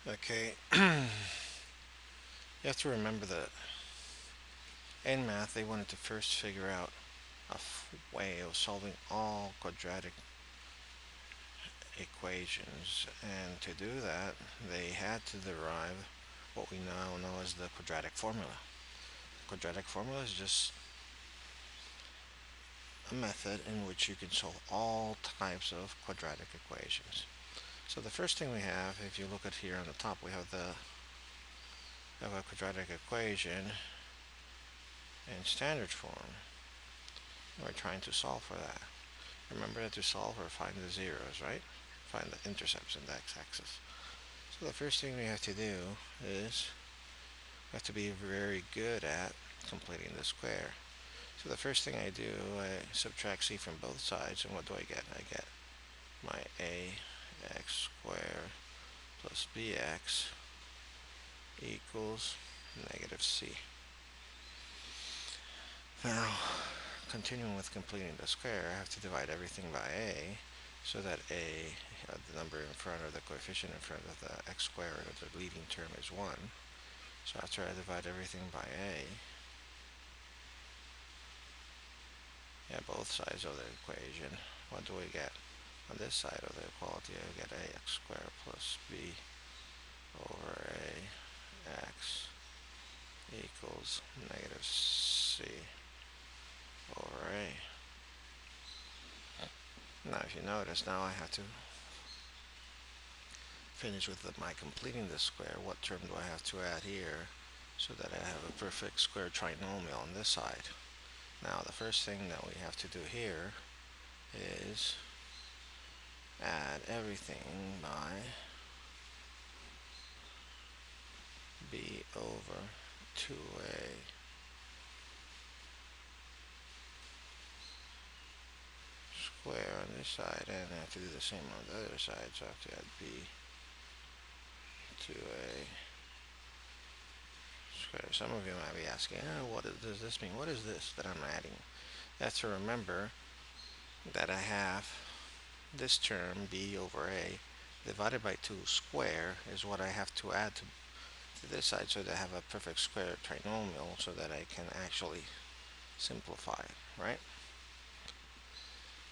Okay, you have to remember that in math they wanted to first figure out a way of solving all quadratic equations, and to do that they had to derive what we now know as the quadratic formula. The quadratic formula is just a method in which you can solve all types of quadratic equations. So the first thing we have, if you look at here on the top, we have a quadratic equation in standard form. We're trying to solve for that. Remember that to solve or find the zeros, right? Find the intercepts in the x-axis. So the first thing we have to do is we have to be very good at completing the square. So the first thing I do, I subtract c from both sides, and what do I get? I get my ax squared plus bx equals negative c. Now, continuing with completing the square, I have to divide everything by a, so that the number in front, or the coefficient in front of the x squared, or the leading term, is 1. So after I divide everything by a, yeah, both sides of the equation, what do we get? On this side of the equality, I get ax squared plus b over a x equals negative c over a. Now if you notice, now I have to finish with my completing the square. What term do I have to add here so that I have a perfect square trinomial on this side? Now the first thing that we have to do here is add everything by b over 2a square on this side, and I have to do the same on the other side, so I have to add b 2a square. Some of you might be asking, does this mean? What is this that I'm adding? That's to remember that I have this term, b over a, divided by 2 square, is what I have to add to this side, so that I have a perfect square trinomial, so that I can actually simplify it, right?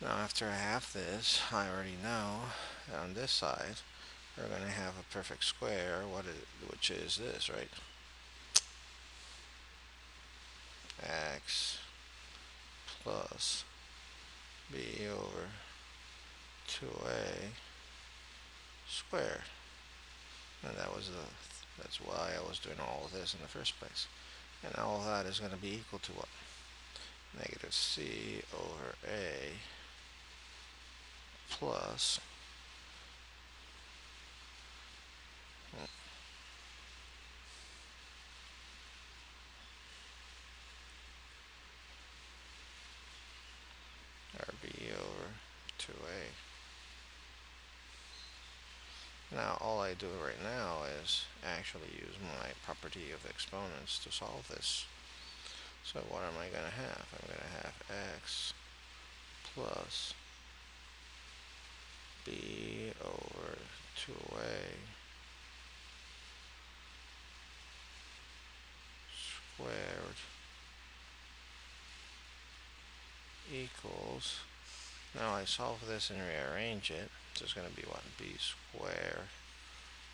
Now after I have this, I already know on this side we're going to have a perfect square, which is this, right? X plus b over 2a squared. And that's why I was doing all of this in the first place. And all of that is going to be equal to what? Negative c over a plus, or b over 2a. Now all I do right now is actually use my property of exponents to solve this. So what am I going to have? I'm going to have x plus b over 2a squared equals, now I solve this and rearrange it, so it's going to be what? B squared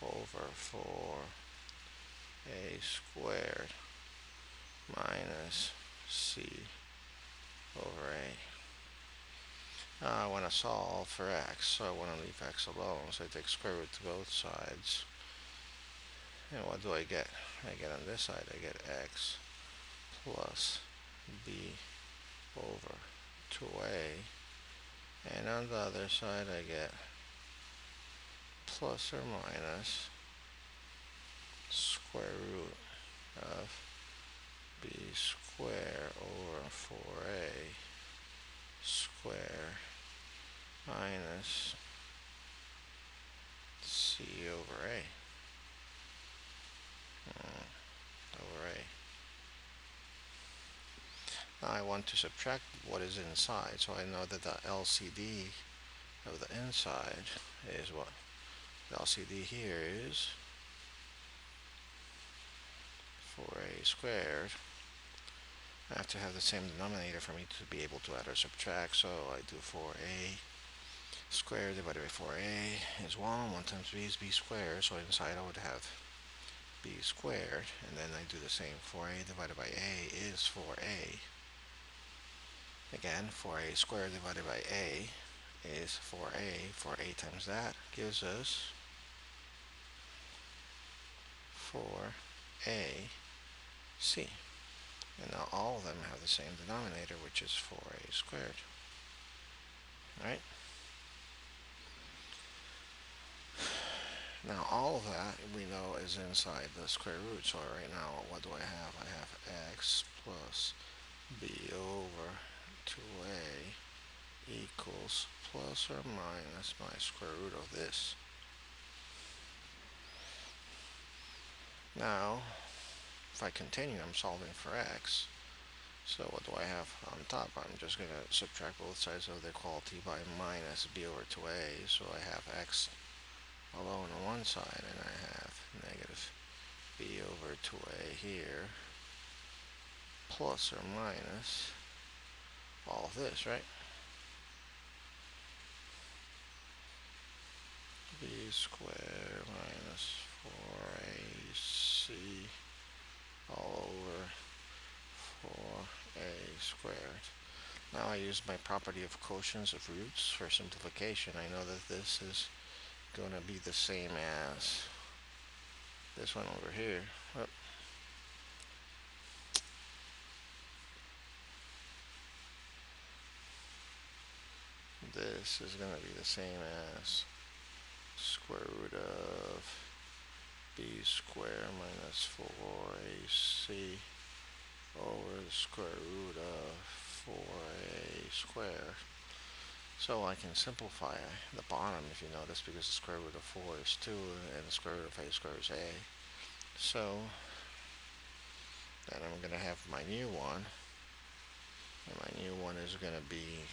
over 4a squared minus c over a. I want to solve for x, so I want to leave x alone, so I take square root to both sides. And what do I get? I get on this side, I get x plus b over 2a, and on the other side I get plus or minus square root of b squared over 4a squared minus c over a over a. Now I want to subtract what is inside, so I know that the LCD of the inside is what? The LCD here is 4a squared. I have to have the same denominator for me to be able to add or subtract, so I do 4a squared divided by 4a is 1. 1 times b is b squared, so inside I would have b squared, and then I do the same. 4a divided by a is 4a. Again, 4a squared divided by a is 4a. 4a times that gives us 4ac. And now all of them have the same denominator, which is 4a squared. Right? Now all of that we know is inside the square root. So right now, what do I have? I have x plus b over 2a equals plus or minus my square root of this. Now, if I continue, I'm solving for x. So what do I have on top? I'm just going to subtract both sides of the equality by minus b over 2a. So I have x alone on one side, and I have negative b over 2a here, plus or minus all of this, right? B squared minus 4ac all over 4a squared. Now I use my property of quotients of roots for simplification. I know that this is going to be the same as this one over here. Oh. This is going to be the same as square root of b squared minus 4ac over the square root of 4a squared. So I can simplify the bottom, if you notice, because the square root of 4 is 2 and the square root of a squared is a. So then I'm going to have my new one, and my new one is going to be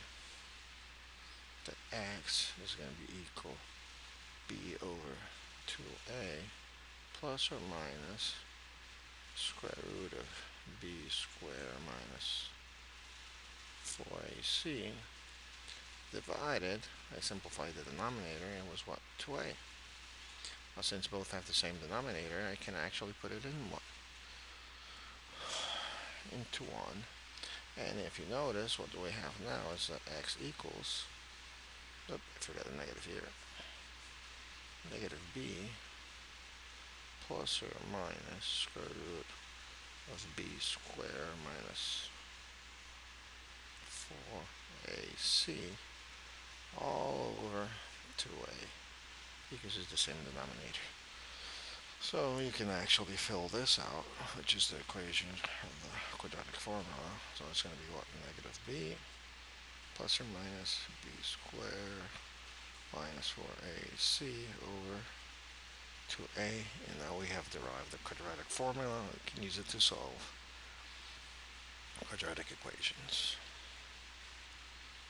that x is going to be equal b over 2a plus or minus square root of b squared minus 4ac divided, I simplified the denominator, and it was what? 2a. Now since both have the same denominator, I can actually put it in what? Into 1. And if you notice, what do we have now is that x equals, I forgot a negative here, negative b plus or minus square root of b squared minus 4ac all over 2a, because it's the same denominator. So you can actually fill this out, which is the equation of the quadratic formula. So it's going to be what? Negative b plus or minus b squared minus 4ac over 2a, and now we have derived the quadratic formula. We can use it to solve quadratic equations.